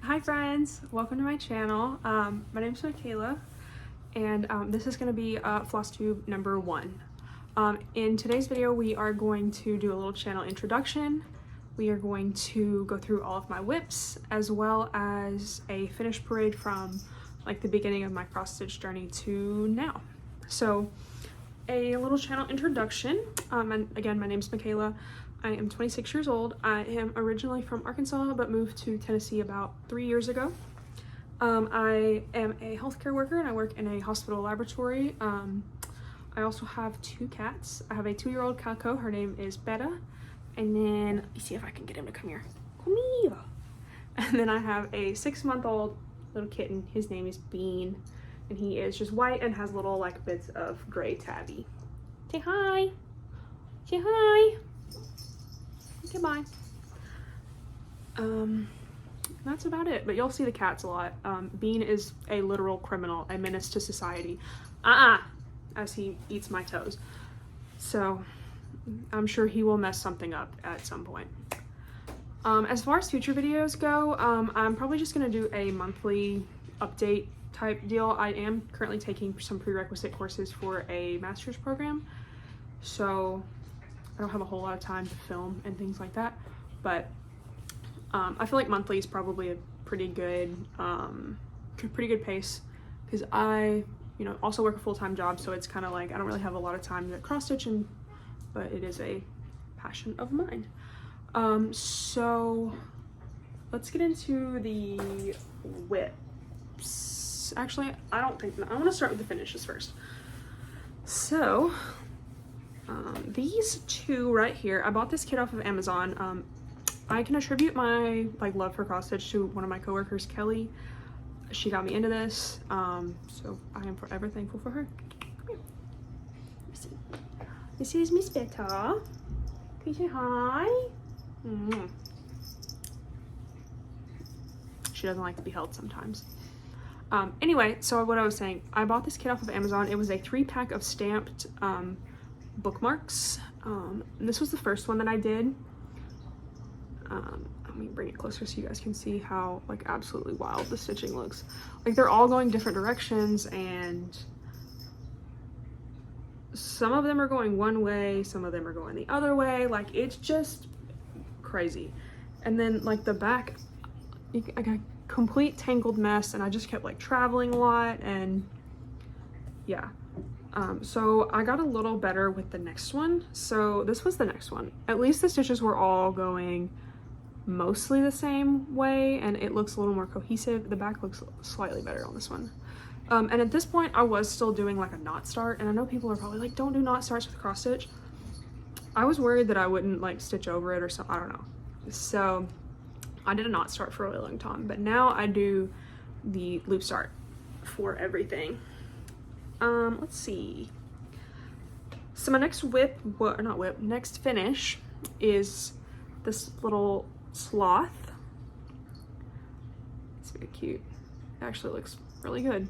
Hi friends, welcome to my channel. My name is Michaela, and this is going to be Flosstube number 1. In today's video we are going to do a little channel introduction. We are going to go through all of my WIPs as well as a finish parade from like the beginning of my cross stitch journey to now. So a little channel introduction, and again, my name is Michaela. I am 26 years old. I am originally from Arkansas but moved to Tennessee about 3 years ago. I am a healthcare worker and I work in a hospital laboratory. I also have 2 cats. I have a 2-year-old calico. Her name is Betta. And then, let me see if I can get him to come here. Come here. And then I have a 6-month-old little kitten. His name is Bean. And he is just white and has little like bits of gray tabby. Say hi. Say hi. Goodbye. That's about it, but you'll see the cats a lot. Bean is a literal criminal, a menace to society, as he eats my toes. So I'm sure he will mess something up at some point. As far as future videos go, I'm probably just gonna do a monthly update type deal. I am currently taking some prerequisite courses for a master's program, so I don't have a whole lot of time to film and things like that, but I feel like monthly is probably a pretty good pace, because I, also work a full-time job, so it's kind of like I don't really have a lot of time to cross stitch, but it is a passion of mine. So let's get into the WIPs. Actually, I want to start with the finishes first. So these 2 right here, I bought this kit off of Amazon. I can attribute my love for cross stitch to one of my coworkers, Kelly. She got me into this, so I am forever thankful for her. Come here. This is Miss Betta. Can you say hi? She doesn't like to be held sometimes. Anyway, so what I was saying, I bought this kit off of Amazon. It was a 3-pack of stamped bookmarks. This was the first one that I did. Let me bring it closer so you guys can see how absolutely wild the stitching looks. They're all going different directions, and some of them are going one way, some of them are going the other way. It's just crazy. And then the back, I got a complete tangled mess, and I just kept traveling a lot, and yeah. So I got a little better with the next one. So this was the next one. At least the stitches were all going mostly the same way, and it looks a little more cohesive. The back looks slightly better on this one. And at this point I was still doing a knot start, and I know people are probably like, don't do knot starts with cross stitch. I was worried that I wouldn't stitch over it or something, I don't know. So I did a knot start for a really long time, but now I do the loop start for everything. Let's see. So my next next finish is this little sloth. It's very cute. It actually looks really good.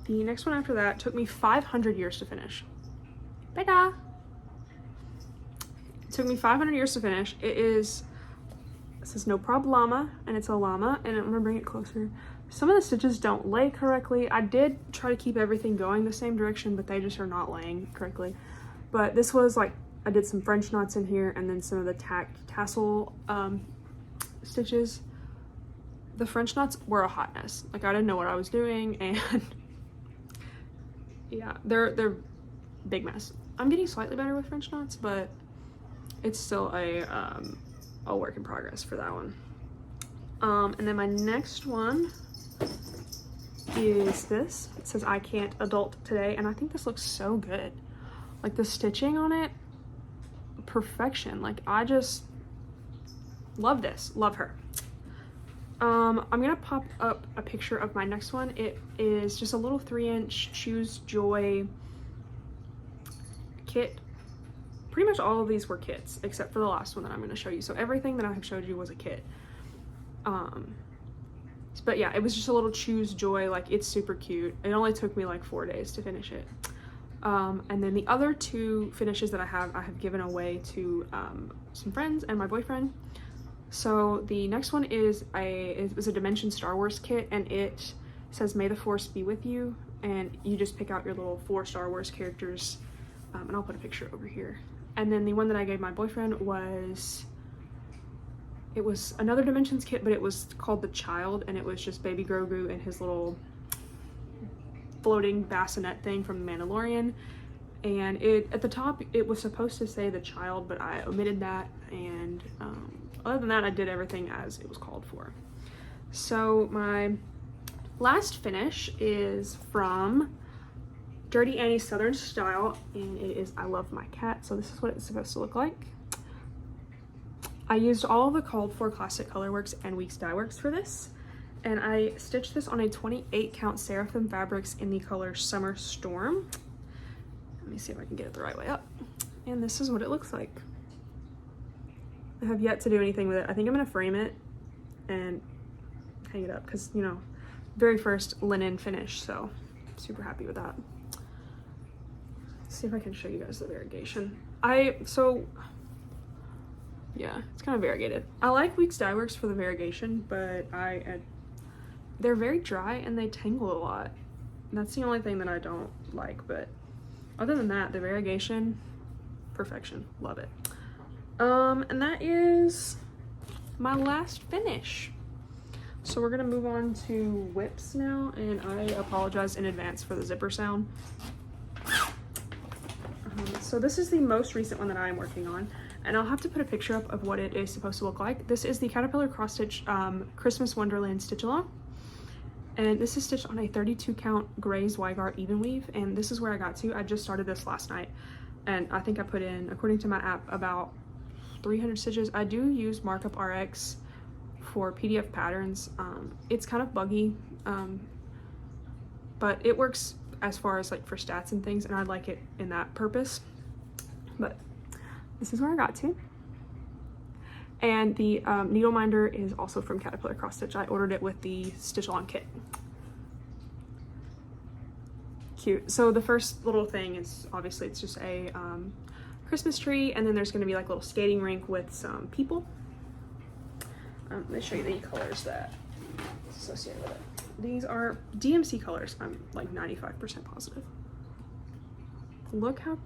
The next one after that took me 500 years to finish. Bye-bye. It took me 500 years to finish. This is No Prob Llama, and it's a llama, and I'm gonna bring it closer. Some of the stitches don't lay correctly. I did try to keep everything going the same direction, but they just are not laying correctly. But this was I did some French knots in here, and then some of the tassel stitches. The French knots were a hot mess. I didn't know what I was doing, and yeah, they're big mess. I'm getting slightly better with French knots, but it's still a work in progress for that one. And then my next one is this. It says I can't adult today, and I think this looks so good. The stitching on it, perfection. I just love this, love her. I'm gonna pop up a picture of my next one. It is just a little 3-inch Choose Joy kit. Pretty much all of these were kits except for the last one that I'm going to show you. So everything that I have showed you was a kit. But yeah, it was just a little Choose Joy. It's super cute. It only took me 4 days to finish it. And then the other 2 finishes that I have given away to some friends and my boyfriend. So the next one is it was a Dimension Star Wars kit, and it says "May the Force be with you," and you just pick out your little 4 Star Wars characters, and I'll put a picture over here. And then the one that I gave my boyfriend was, it was another Dimensions kit, but it was called The Child, and it was just Baby Grogu and his little floating bassinet thing from The Mandalorian. And at the top it was supposed to say The Child, but I omitted that, and other than that I did everything as it was called for. So my last finish is from Dirty Annie's Southern Style, and it is I Love My Cat. So this is what it's supposed to look like. I used all of the called for Classic Colorworks and Weeks Dye Works for this, and I stitched this on a 28 count Seraphim Fabrics in the color Summer Storm. Let me see if I can get it the right way up. And this is what it looks like. I have yet to do anything with it. I think I'm gonna frame it and hang it up because, you know, very first linen finish, so super happy with that. Let's see if I can show you guys the variegation. Yeah, it's kind of variegated. I like Weeks Dye Works for the variegation, but they're very dry and they tangle a lot. And that's the only thing that I don't like, but other than that, the variegation, perfection, love it. And that is my last finish. So we're gonna move on to WIPs now, and I apologize in advance for the zipper sound. So this is the most recent one that I am working on, and I'll have to put a picture up of what it is supposed to look like. This is the Caterpillar Cross Stitch Christmas Wonderland Stitch Along, and this is stitched on a 32 count gray Zweigart even weave, and this is where I got to. I just started this last night, and I think I put in, according to my app, about 300 stitches. I do use Markup RX for PDF patterns. It's kind of buggy, but it works as far as like for stats and things, and I like it in that purpose. But this is where I got to. And the needle minder is also from Caterpillar Cross Stitch. I ordered it with the Stitch Along kit. Cute. So the first little thing is, obviously it's just a Christmas tree, and then there's going to be like a little skating rink with some people. Let me show you the colors that associated with it. These are DMC colors. I'm like 95% positive. Look how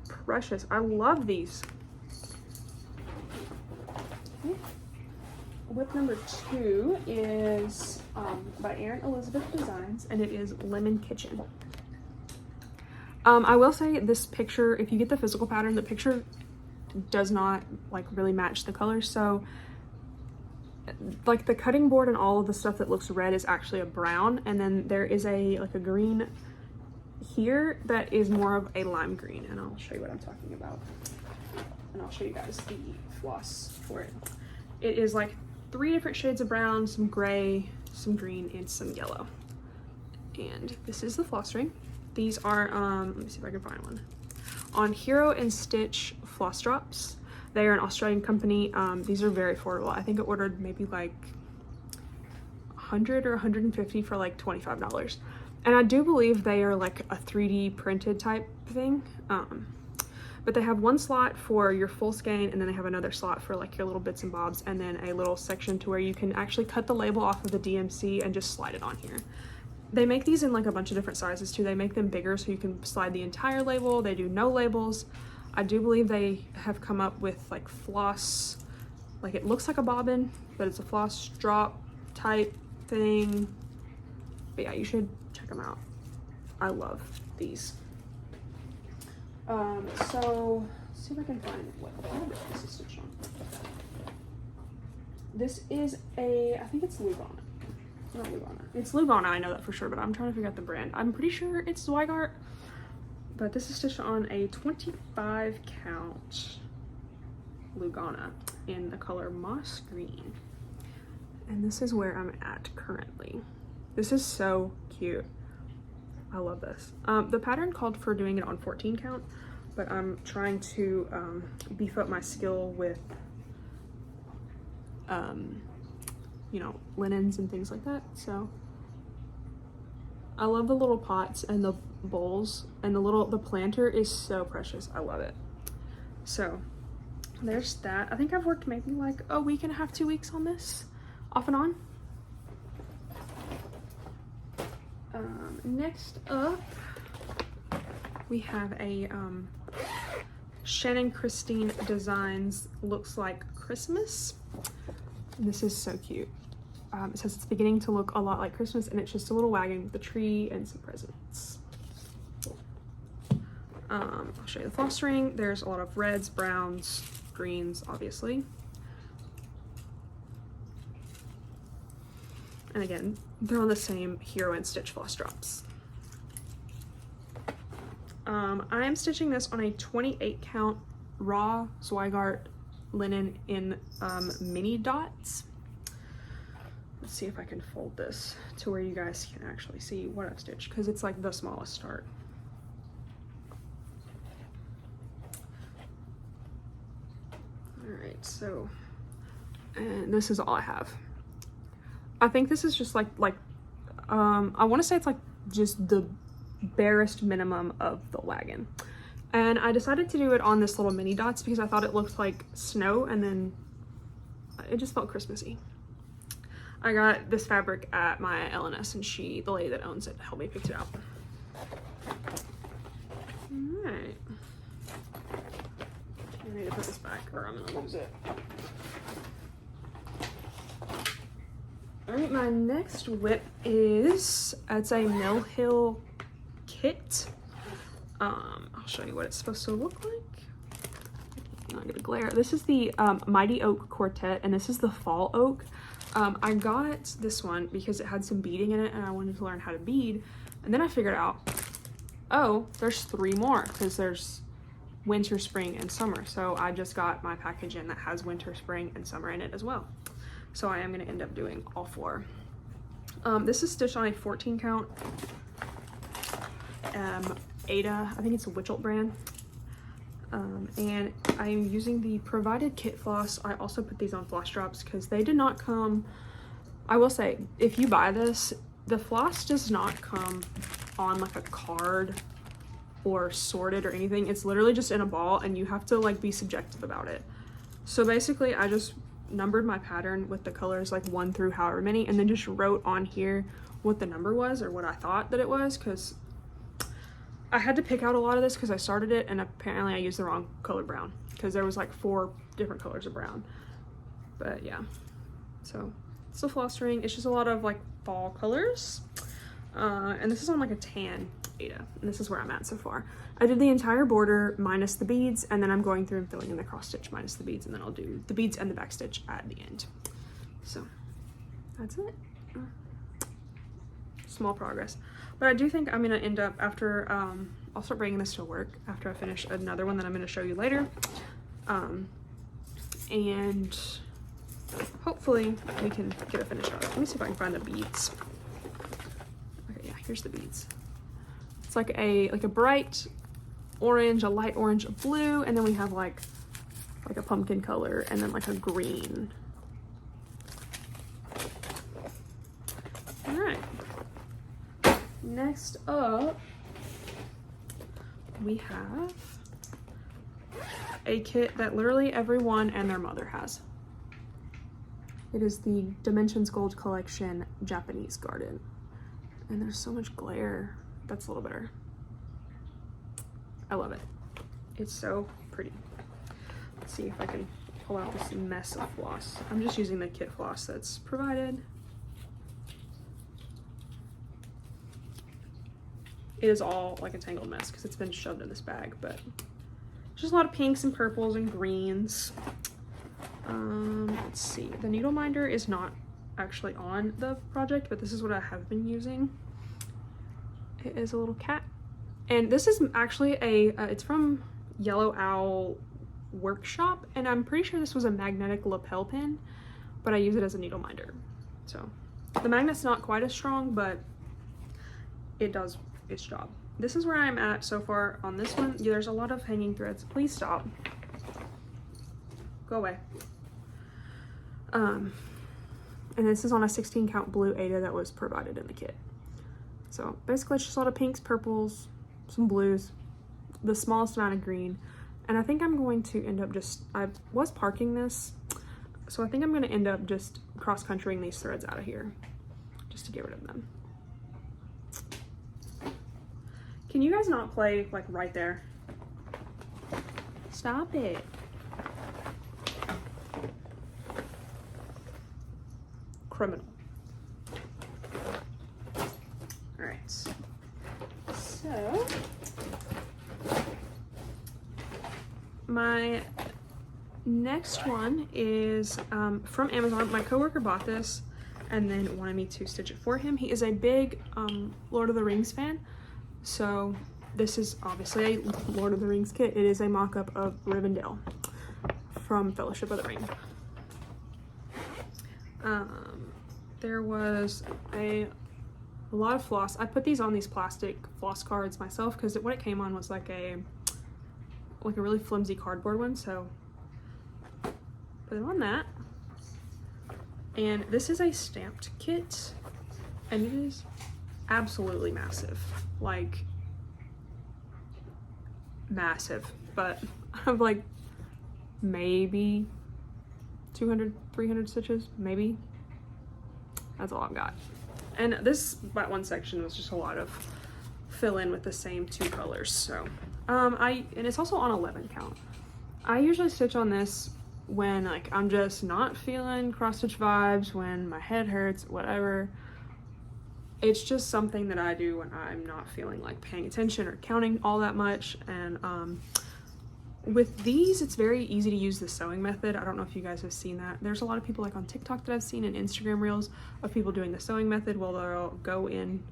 precious. I love these. Okay. WIP number 2 is by Erin Elizabeth Designs, and it is Lemon Kitchen. I will say this picture, if you get the physical pattern, the picture does not like really match the colors. So like the cutting board and all of the stuff that looks red is actually a brown, and then there is a green here that is more of a lime green, and I'll show you what I'm talking about, and I'll show you guys the floss for it. It is like 3 different shades of brown, some gray, some green, and some yellow. And this is the floss string. These are let me see if I can find one on Hero and Stitch floss drops. They are an Australian company. These are very affordable. I think I ordered maybe like 100 or 150 for like $25. And I do believe they are like a 3D printed type thing. But they have one slot for your full skein, and then they have another slot for like your little bits and bobs, and then a little section to where you can actually cut the label off of the DMC and just slide it on here. They make these in like a bunch of different sizes too. They make them bigger so you can slide the entire label. They do no labels. I do believe they have come up with like floss, like it looks like a bobbin, but it's a floss drop type thing. But yeah, you should check them out. I love these. So let's see if I can find what fabric this is stitched on. This is I think it's Lugana. Not Lugana. It's Lugana, I know that for sure, but I'm trying to figure out the brand. I'm pretty sure it's Zweigart, but this is stitched on a 25 count Lugana in the color moss green. And this is where I'm at currently. This is so cute. I love this. The pattern called for doing it on 14 count, but I'm trying to beef up my skill with you know, linens and things like that. So I love the little pots and the bowls, and the planter is so precious. I love it. So there's that. I think I've worked maybe like a week and a half, 2 weeks on this, off and on. Next up, we have a Shannon Christine Designs Looks Like Christmas. And this is so cute. It says it's beginning to look a lot like Christmas, and it's just a little wagon with a tree and some presents. I'll show you the floss ring. There's a lot of reds, browns, greens, obviously. And again, they're on the same Hero and Stitch floss drops. I am stitching this on a 28 count raw Zweigart linen in mini dots. Let's see if I can fold this to where you guys can actually see what I've stitched, because it's like the smallest start. Alright, so, and this is all I have. I think this is just like I want to say it's like just the barest minimum of the wagon. And I decided to do it on this little mini dots because I thought it looked like snow, and then it just felt Christmassy. I got this fabric at my LNS, and the lady that owns it, helped me pick it out. Alright. I need to put this back or I'm gonna lose it. Alright, my next WIP is, it's a Mill Hill kit. I'll show you what it's supposed to look like. I'm not gonna glare. This is the Mighty Oak Quartet, and this is the Fall Oak. I got this one because it had some beading in it, and I wanted to learn how to bead. And then I figured out, oh, there's 3 more, because there's winter, spring, and summer. So I just got my package in that has winter, spring, and summer in it as well. So I am going to end up doing all 4. This is stitched on a 14 count Ada, I think it's a Witchelt brand. And I am using the provided kit floss. I also put these on floss drops because they did not come. I will say, if you buy this, the floss does not come on like a card or sorted or anything. It's literally just in a ball, and you have to like be subjective about it. So basically I just numbered my pattern with the colors like 1 through however many, and then just wrote on here what the number was, or what I thought that it was, because I had to pick out a lot of this because I started it and apparently I used the wrong color brown, because there was like 4 different colors of brown. But yeah, so it's a floss ring. It's just a lot of like fall colors, and this is on like a tan Ada, and this is where I'm at so far. I did the entire border minus the beads, and then I'm going through and filling in the cross stitch minus the beads, and then I'll do the beads and the back stitch at the end. So that's it. Small progress, but I do think I'm gonna end up after I'll start bringing this to work after I finish another one that I'm gonna show you later, and hopefully we can get a finish on it. Let me see if I can find the beads. Okay, yeah, here's the beads. It's like a bright orange, a light orange, a blue, and then we have like a pumpkin color, and then like a green. All right. Next up, we have a kit that literally everyone and their mother has. It is the Dimensions Gold Collection Japanese Garden. And there's so much glare. That's a little better. I love it. It's so pretty. Let's see if I can pull out this mess of floss. I'm just using the kit floss that's provided. It is all like a tangled mess because it's been shoved in this bag, but just a lot of pinks and purples and greens. Let's see. The needle minder is not actually on the project, but this is what I have been using. It is a little cat, and this is actually it's from Yellow Owl Workshop, and I'm pretty sure this was a magnetic lapel pin, but I use it as a needle minder. So the magnet's not quite as strong, but it does its job. This is where I'm at so far on this one. Yeah, there's a lot of hanging threads. Please stop. Go away. And this is on a 16 count blue Ada that was provided in the kit. So basically it's just a lot of pinks, purples, some blues, the smallest amount of green, And I think I'm going to end up just, I was parking this, so I think I'm going to end up just cross-countrying these threads out of here just to get rid of them. Can you guys not play like right there? Stop it. Criminal. All right. So my next one is from Amazon. My coworker bought this and then wanted me to stitch it for him. He is a big Lord of the Rings fan. So this is obviously a Lord of the Rings kit. It is a mock-up of Rivendell from Fellowship of the Ring. There was a lot of floss. I put these on these plastic floss cards myself because what it came on was like a really flimsy cardboard one, so put it on that. And this is a stamped kit, and it is absolutely massive, like massive, but I have like maybe 200, 300 stitches, maybe. That's all I've got. And this, that one section was just a lot of fill in with the same two colors. So, and it's also on 11 count. I usually stitch on this when like I'm just not feeling cross stitch vibes, when my head hurts, whatever. It's just something that I do when I'm not feeling like paying attention or counting all that much. And with these, it's very easy to use the sewing method. I don't know if you guys have seen that. There's a lot of people like on TikTok that I've seen and Instagram reels of people doing the sewing method. Well, they'll go in,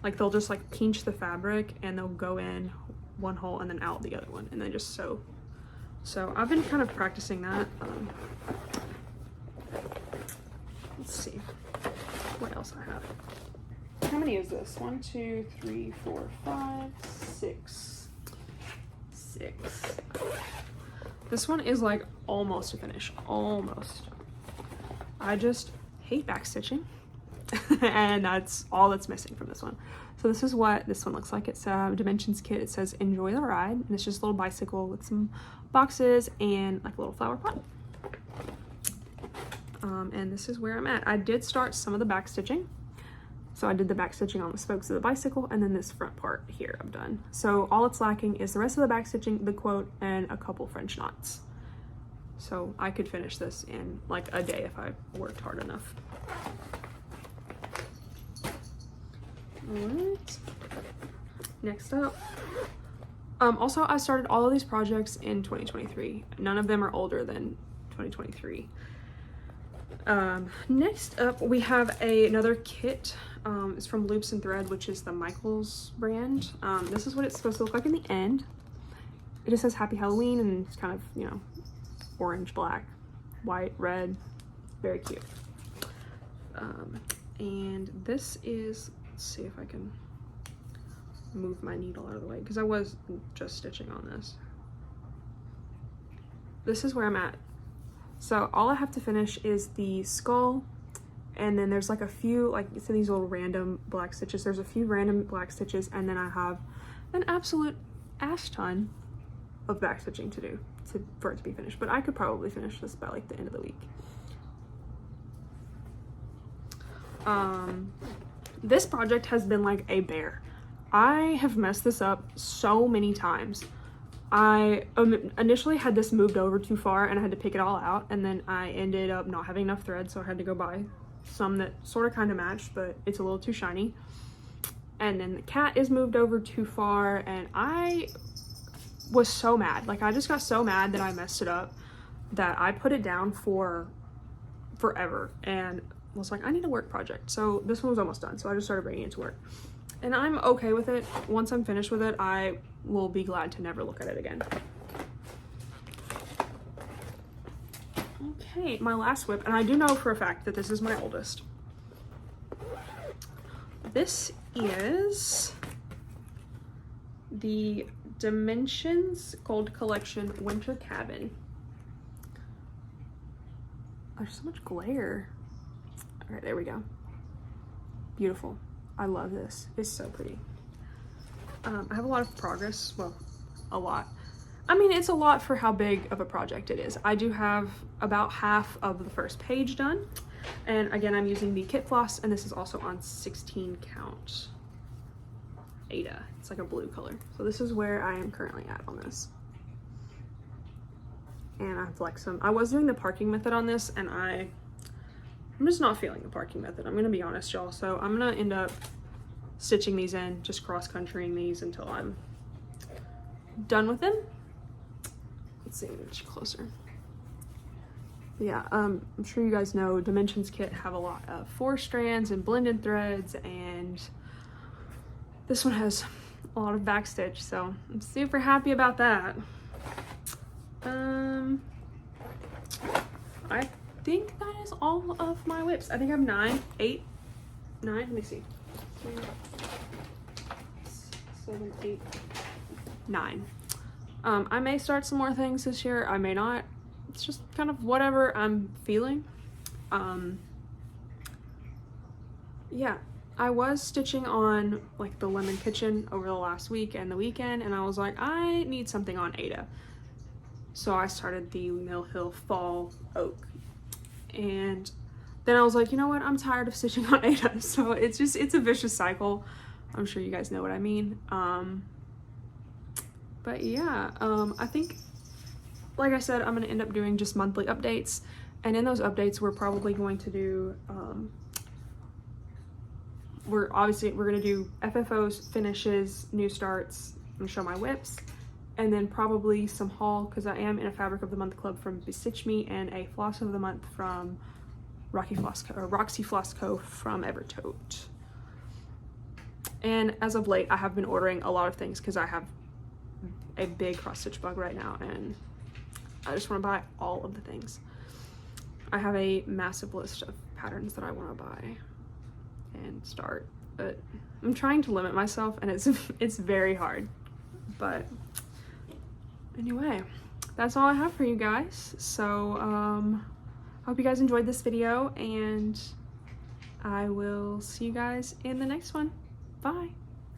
like they'll just like pinch the fabric and they'll go in one hole and then out the other one and then just sew. So I've been kind of practicing that. Let's see what else I have. How many is this? 1, 2, 3, 4, 5, 6. This one is like almost a finish, almost. I just hate backstitching and that's all that's missing from this one. So this is what this one looks like. It's a Dimensions kit. It says enjoy the ride, and it's just a little bicycle with some boxes and like a little flower pot. And this is where I'm at. I did start some of the backstitching. So I did the back stitching on the spokes of the bicycle, and then this front part here I'm done. So all it's lacking is the rest of the back stitching, the quote, and a couple French knots. So I could finish this in like a day if I worked hard enough. All right, next up. Also, I started all of these projects in 2023. None of them are older than 2023. Next up, we have another kit. It's from Loops and Thread, which is the Michaels brand. This is what it's supposed to look like in the end. It just says Happy Halloween, and it's kind of, you know, orange, black, white, red, very cute. And this is, let's see if I can move my needle out of the way because I was just stitching on this. This is where I'm at. So all I have to finish is the skull, and then there's like a few, like it's in these little random black stitches. There's a few random black stitches, and then I have an absolute ass ton of back stitching to do for it to be finished. But I could probably finish this by like the end of the week. This project has been like a bear. I have messed this up so many times. I initially had this moved over too far and I had to pick it all out, and then I ended up not having enough thread, so I had to go buy some that sort of kind of matched, but it's a little too shiny. And then the cat is moved over too far, and I was so mad. Like, I just got so mad that I messed it up that I put it down for forever and was like, I need a work project. So this one was almost done, so I just started bringing it to work. And I'm okay with it. Once I'm finished with it, I will be glad to never look at it again. Okay, my last WIP, and I do know for a fact that this is my oldest. This is the Dimensions Gold Collection Winter Cabin. There's so much glare. All right, there we go. Beautiful. I love this. It's so pretty. I have a lot of progress. Well, a lot. I mean, it's a lot for how big of a project it is. I do have about half of the first page done. And again, I'm using the kit floss, and this is also on 16 count Ada. It's like a blue color. So this is where I am currently at on this. And I have like I was doing the parking method on this, and I'm just not feeling the parking method. I'm gonna be honest, y'all. So I'm gonna end up stitching these in, just cross-countrying these until I'm done with them. Let's see, much closer. Yeah, I'm sure you guys know Dimensions kit have a lot of 4 strands and blended threads, and this one has a lot of backstitch, so I'm super happy about that. I think that is all of my WIPs. I think I have 9, 8, 9, let me see. 7, 8, 9. I may start some more things this year, I may not. It's just kind of whatever I'm feeling. Yeah, I was stitching on like the Lemon Kitchen over the last week and the weekend, and I was like, I need something on Ada. So I started the Mill Hill Fall Oak. And then I was like, you know what? I'm tired of stitching on Ada. So it's a vicious cycle. I'm sure you guys know what I mean. But yeah, I think, like I said, I'm going to end up doing just monthly updates. And in those updates, we're probably going to do, we're going to do FFOs, finishes, new starts, and show my WIPs. And then probably some haul, because I am in a Fabric of the Month club from Bestitch Me, and a Floss of the Month from Roxy Floss Co. from Evertote. And as of late, I have been ordering a lot of things because I have a big cross-stitch bug right now, and I just want to buy all of the things. I have a massive list of patterns that I want to buy and start, but I'm trying to limit myself, and it's very hard. But anyway, that's all I have for you guys. So hope you guys enjoyed this video, and I will see you guys in the next one. Bye.